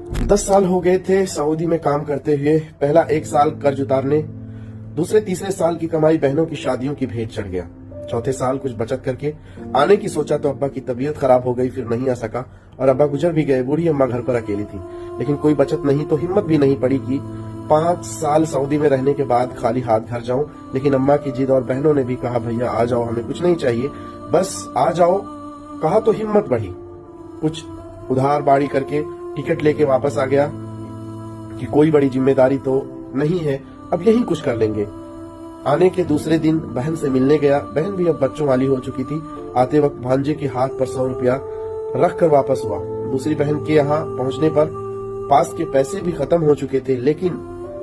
10 साल हो गए थे सऊदी में काम करते हुए। पहला 1 साल कर्ज उतारने, दूसरे तीसरे साल की कमाई बहनों की शादियों की भेंट चढ़ गया। चौथे साल कुछ बचत करके आने की सोचा तो अब्बा की तबीयत खराब हो गई, फिर नहीं आ सका और अब्बा गुजर भी गए। बूढ़ी अम्मा घर पर अकेली थी, लेकिन कोई बचत नहीं तो हिम्मत भी नहीं पड़ी कि 5 साल सऊदी में रहने के बाद खाली हाथ घर जाऊं। लेकिन अम्मा की जिद और बहनों ने भी कहा भैया आ जाओ, हमें कुछ नहीं चाहिए, बस आ जाओ। कहा तो हिम्मत बढ़ी, कुछ उधार बाड़ी करके टिकट लेके वापस आ गया कि कोई बड़ी जिम्मेदारी तो नहीं है, अब यही कुछ कर लेंगे। आने के दूसरे दिन बहन से मिलने गया। बहन भी अब बच्चों वाली हो चुकी थी। आते वक्त भांजे के हाथ पर 100 रुपया रख कर वापस हुआ। दूसरी बहन के यहाँ पहुंचने पर पास के पैसे भी खत्म हो चुके थे, लेकिन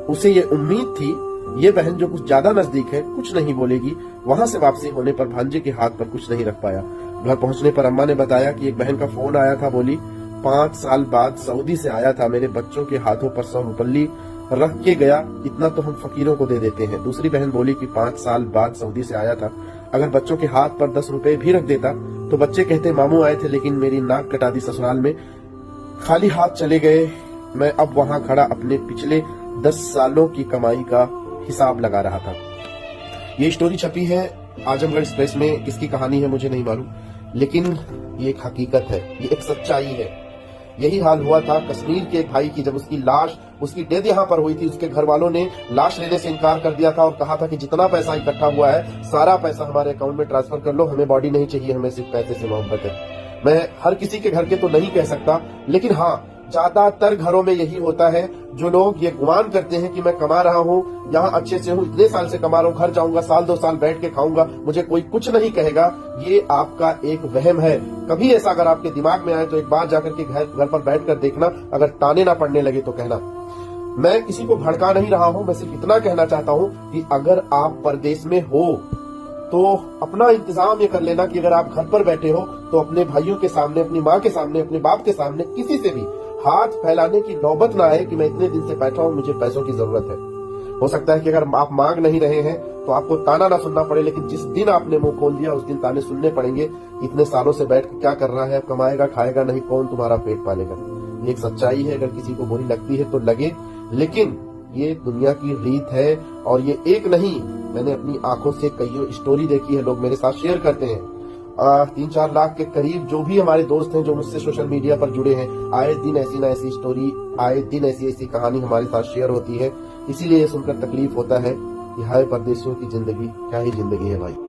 उसे ये उम्मीद थी ये बहन जो कुछ ज्यादा नजदीक है कुछ नहीं बोलेगी। वहां से वापसी होने पर भांजे के हाथ पर कुछ नहीं रख पाया। घर पहुंचने पर अम्मा ने बताया कि एक बहन का फोन आया था, बोली 5 साल बाद सऊदी से आया था, मेरे बच्चों के हाथों पर 100 रुपये रख के गया, इतना तो हम फकीरों को दे देते हैं। दूसरी बहन बोली कि 5 साल बाद सऊदी से आया था, अगर बच्चों के हाथ पर 10 रुपए भी रख देता तो बच्चे कहते मामू आए थे, लेकिन मेरी नाक कटा दी ससुराल में, खाली हाथ चले गए। मैं अब वहां खड़ा अपने पिछले 10 सालों की कमाई का हिसाब लगा रहा था। ये स्टोरी छपी है आजमगढ़ एक्सप्रेस में। किसकी कहानी है मुझे नहीं मालूम, लेकिन ये एक हकीकत है, ये एक सच्चाई है। यही हाल हुआ था कश्मीर के एक भाई की। जब उसकी लाश, उसकी डेथ यहाँ पर हुई थी, उसके घर वालों ने लाश लेने से इनकार कर दिया था और कहा था कि जितना पैसा इकट्ठा हुआ है सारा पैसा हमारे अकाउंट में ट्रांसफर कर लो, हमें बॉडी नहीं चाहिए, हमें सिर्फ पैसे से मोहब्बत है। मैं हर किसी के घर के तो नहीं कह सकता, लेकिन हाँ ज्यादातर घरों में यही होता है। जो लोग ये गुमान करते हैं कि मैं कमा रहा हूँ, यहाँ अच्छे से हूँ, इतने साल से कमा रहा हूँ, घर जाऊंगा, 1-2 साल बैठ के खाऊंगा, मुझे कोई कुछ नहीं कहेगा, ये आपका एक वहम है। कभी ऐसा अगर आपके दिमाग में आए तो एक बार जाकर के घर पर बैठ कर देखना, अगर ताने ना पड़ने लगे तो कहना। मैं किसी को भड़का नहीं रहा हूँ, मैं सिर्फ इतना कहना चाहता हूँ कि अगर आप परदेश में हो तो अपना इंतजाम ये कर लेना कि अगर आप घर पर बैठे हो तो अपने भाइयों के सामने, अपनी माँ के सामने, अपने बाप के सामने किसी से भी हाथ फैलाने की नौबत ना आए कि मैं इतने दिन से बैठा हूँ, मुझे पैसों की जरूरत है। हो सकता है कि अगर आप मांग नहीं रहे हैं तो आपको ताना ना सुनना पड़े, लेकिन जिस दिन आपने मुंह खोल दिया उस दिन ताने सुनने पड़ेंगे। इतने सालों से बैठ के क्या कर रहा है, कमाएगा खाएगा नहीं, कौन तुम्हारा पेट पालेगा। ये एक सच्चाई है, अगर किसी को बुरी लगती है तो लगे, लेकिन ये दुनिया की रीत है। और ये एक नहीं, मैंने अपनी आंखों से कई स्टोरी देखी है, लोग मेरे साथ शेयर करते हैं। 3-4 लाख के करीब जो भी हमारे दोस्त हैं जो मुझसे सोशल मीडिया पर जुड़े हैं, आए दिन ऐसी ना ऐसी स्टोरी, आए दिन ऐसी ऐसी कहानी हमारे साथ शेयर होती है। इसीलिए ये सुनकर तकलीफ होता है कि हाय परदेशियों की जिंदगी, क्या ही जिंदगी है भाई।